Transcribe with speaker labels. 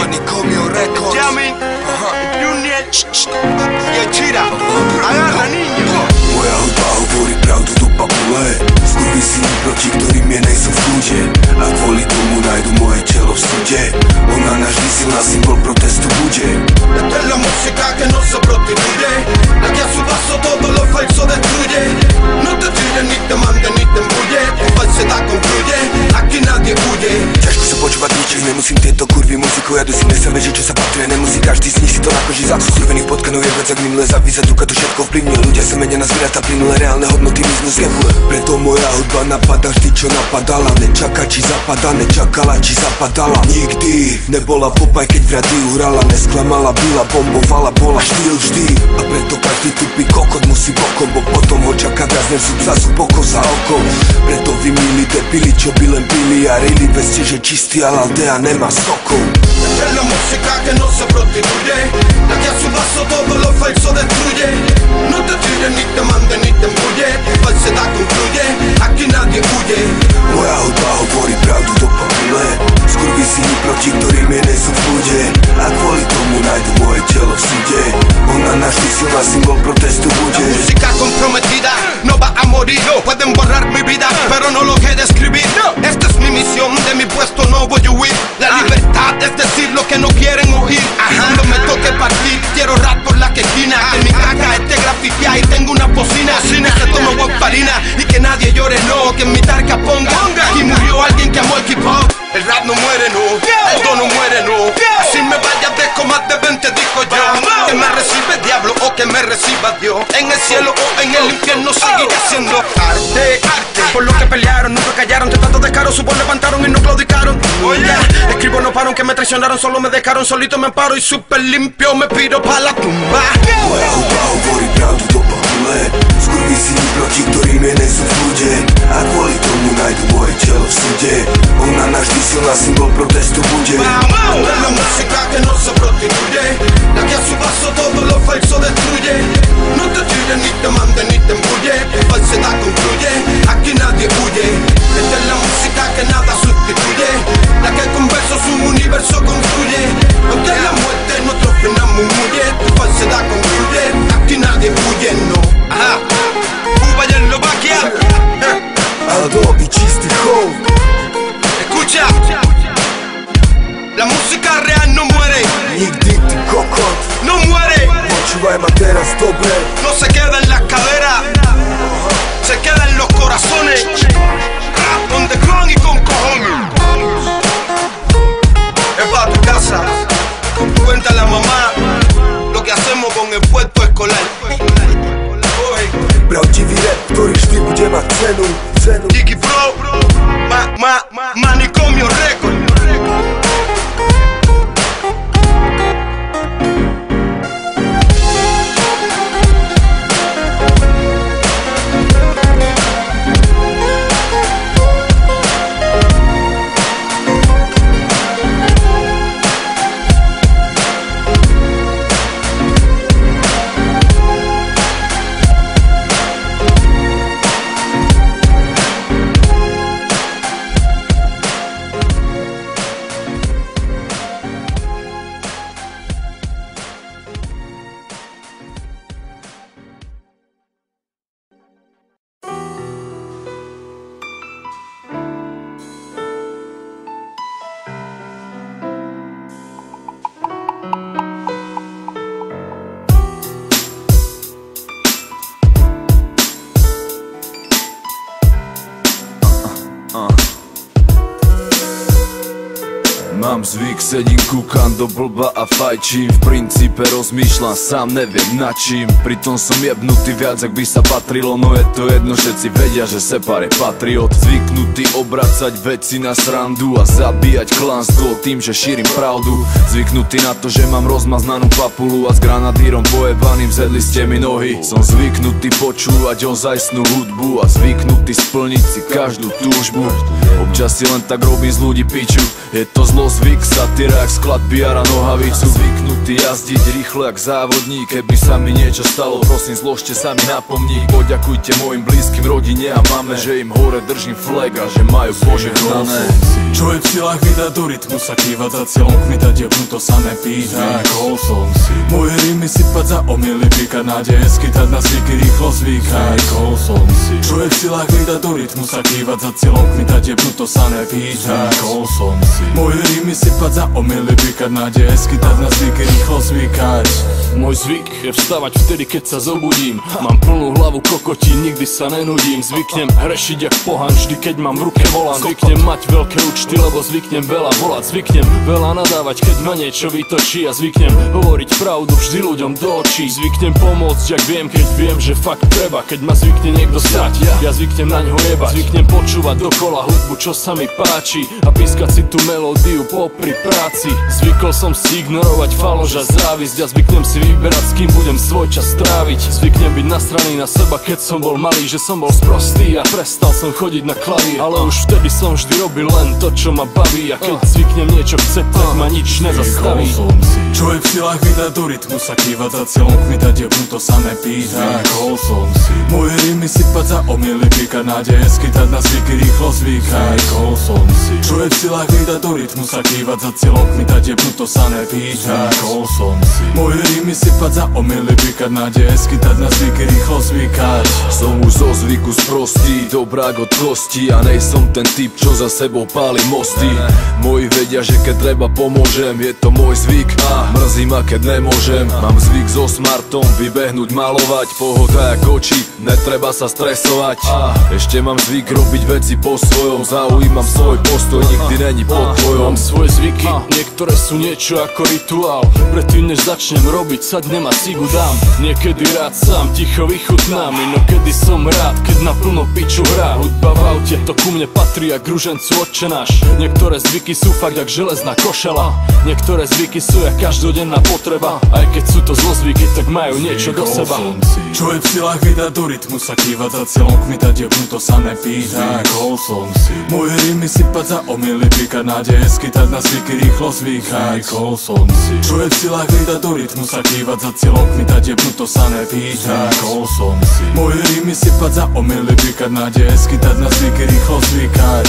Speaker 1: Manicomio Records.
Speaker 2: Llamen, Junior, Chira, agarra niño.
Speaker 1: Moja hudba hovorí pravdu do papule. Skurvisíni, proti ktorým je nejsú v kľude, a kvôli tomu nájdu moje telo v súde. Ona navždy silná, symbol protestu bude.
Speaker 2: Esta es la música que no se prostituye, la que a su paso todo lo falso destruye. No te tires, ni te mande, ni te embulle, tu falsedad concluye, aquí nadie huye.
Speaker 1: Ťažko sa počúvať ničím, nemusím tieto kurvy muziku. Ja dusím, nechcem vedieť, čo sa patrí, nemusí každý z nich si to nakoží za skurvených potkanov je viac, ak minule zavíza, duka to všetko vplyvne. Ľudia sa menia na zvieratá, plynulé reálne hodnoty my zgebule. Preto moja hudba napadá vždy, čo napadala. Nečaká, či zapadá, nečakala, či zapadala. Nikdy nebola popaj, keď v rádiu hrala. Nesklamala, byla, bombovala, bola štýl vždy. A preto každý tupý kokot musí bokom, bo potom ho čaká viac než zub za zub, oko za oko. Preto vy milí debili, čo by len pili a rili, vedzte, že čistý Aldea nemá sokov.
Speaker 2: Esta es la música que no se prostituye, la que a su paso todo lo falso destruye. No te tires, ni te mande, ni te embulle, tu falsedad concluye, aquí nadie huye.
Speaker 1: Moja hudba hovorí pravdu do papule. Skurvisíni, proti ktorým je nejsú v kľude, a kvôli tomu nájdu moje telo v súde. Ona navždy silná, symbol protestu bude.
Speaker 2: La música comprometida no va a morir. Pueden borrar mi vida, pero no lo que describir. Esta es mi misión, de mi puesto no voy a huir. La libertad es decir lo que no quieren oír. Cuando me toque partir, quiero rap por la esquina. Que mi caca esté grafiqueada y tengo una bocina. Que tomo guaparina y que nadie llore, no. Que en mi tarca ponga aquí murió alguien que amó el hip hop. El rap no muere, no. Esto no muere, no. Así me vaya de más de 20 discos yo. Que me recibe diablo o que me reciba Dios. En el cielo o en el infierno seguiré haciendo arte. Por lo que pelearon, nunca callaron. De tanto descaro, su voz levantaron y no claudicaron. Escribo, no paron, que me traicionaron, solo me dejaron solito, me paro y súper limpio me piro pa' la tumba.
Speaker 1: Moja hudba hovorí pravdu do papule. Skurvisíni, proti ktorým je nejsú v kľude, a kvôli tomu nájdu moje telo v súde. Ona navždy silná, symbol protestu bude.
Speaker 2: Esta es la música que no se prostituye, la que a su paso todo lo falso destruye. No te tires, ni te mande, ni te embulle, tu falsedad concluye, aquí nadie huye. Esta es la música que nada sustituye, la que con versos un universo construye. Aunque la muerte nuestro final murmure, tu falsedad concluye, aquí nadie huye, no. Ajá, Cuba y Eslovaquia.
Speaker 1: Aldo i čistý chov.
Speaker 2: Escucha, la música real no muere.
Speaker 1: Nikdy, ty kokot.
Speaker 2: No muere.
Speaker 1: Počúvaj ma teraz dobre.
Speaker 2: No se queda en las caderas, se queda en los corazones. Rap on the ground y con cojones. Es para tu casa, cuéntale a mamá lo que hacemos con el puerto escolar.
Speaker 1: Pravdivý rap, ktorý vždy bude mať cenu.
Speaker 2: Jiggy Pro, Manicomio Records.
Speaker 3: Mám zvyk, sedím, kúkam do blba a fajčím. V princípe rozmýšľam, sám neviem nad čím. Pritom som jebnutý viac, ak by sa patrilo. No je to jedno, všetci vedia, že Separ je patriot. Zvyknutý obracať veci na srandu a zabíjať klanstvo tým, že šírim pravdu. Zvyknutý na to, že mám rozmaznanú papulu a s granadírom pojebaným zjedli ste mi nohy. Som zvyknutý počúvať ozajstnú hudbu a zvyknutý splniť si každú túžbu. Občas si len tak robí z ľudí piču. Je to zlozvyk, satyra jak sklad PR a nohavicu. Zvyknutý jazdiť rýchlo jak závodník. Keby sa mi niečo stalo, prosím zložte sa mi na pomník. Poďakujte mojim blízkym, rodine a mame, že im hore držím flag a že majú požehnané.
Speaker 4: Čo je v silách vydať do rytmu, sa kývať za cieľom, kmitať jebnú, to sa nepýta. Zvykol som si moje rímy sypať za omily, píkať nádeje, skytať na zvyky, rýchlo zvykať. Zvykol som si čo je v silách vydať do rytmu, sa kývať za cieľom, kmitať jebnú, to sa nepýta. Zvykol som si moje rímy sypať za omily, píkať nádeje, skytať na zvyky, rýchlo zvykať.
Speaker 5: Môj zvyk je vstávať vtedy, keď sa zobudím. Mám plnú hlavu kokotí, nikdy sa nenudím. Zvyknem hrešiť jak pohan, vždy keď mám v ruke volán. Zvyknem mať veľké účty, lebo zvyknem veľa volať. Zvyknem veľa nadávať, keď ma niečo vytočí. A zvyknem hovoriť pravdu vždy ľuďom do očí. Zvyknem pomôcť, jak viem, keď viem, že fakt treba. Keď ma zvykne niekto srať, ja zvyknem na ňo jebať. Zvyknem počúvať dokola hudbu, čo sa mi páči, a pískať si tú melódiu popri práci. Zvykol som si ignorovať falož a závisť, a zvyknem si vyberať, s kým budem svoj čas tráviť. Zvyknem byť nasraný na seba, keď som bol malý, že som bol sprostý a prestal som chodiť na klavír. Ale už vtedy som vždy robil len to, čo ma baví, a keď zvyknem niečo chceť, tak ma nič nezastaví.
Speaker 4: Čo je v silách vydať do rytmu, sa kývať za cieľom, kmitať jebnú, to sa nepýta. Zvykol som si moje rímy sypať za omily, píkať nádeje, skytať na zvyky, rýchlo zvykať. Zvykol som si čo je v silách vydať do rytmu, sa kývať za cieľom, kmitať jebnú, to sa nepýta. Zvykol som si moje rímy sypať za omily, píkať nádeje, skytať na zvyky, rýchlo zvykať.
Speaker 3: Som už zo zvyku sprostý, dobrák od kosti, a nejsom ten typ, čo za sebou páli mosty. Moji vedia, že keď treba pomôžem, je to môj zvyk a mrzí ma, keď nemôžem. Mám zvyk so smartom vybehnúť, malovať, pohoda jak oči, netreba sa stresovať. Ešte mám zvyk robiť veci po svojom, zaujímam svoj postoj, nikdy není pod tvojom.
Speaker 5: Mám svoje zvyky, niektoré sú niečo ako rituál. Predtým než začnem robiť, sadnem a cigu dám. Niekedy rád sám ticho vychutnám, inokedy som rád, keď naplno piču hrá. Hudba v aute, to ku mne patrí jak ružencu Otčenáš. Niektoré zvyky sú fakt jak železná košela, niektoré zvyky sú jak každodenná potreba. Aj keď sú to zlozvyky, tak majú niečo do seba.
Speaker 4: Čo je v silách vydať do rytmu, sa kývať za cieľom, kmitať jebnú, to sa nepýta. Zvykol som si moje rímy sypať za omily, píkať nádeje, skytať na zvyky, rýchlo zvykať. Zvykol som si čo je v silách vydať do rytmu, sa kývať za cieľom, kmitať jebnú, to sa nepýta. Zvykol som si moje rímy sypať za omily, píkať nádeje, skytať na zvyky, rýchlo zvykať.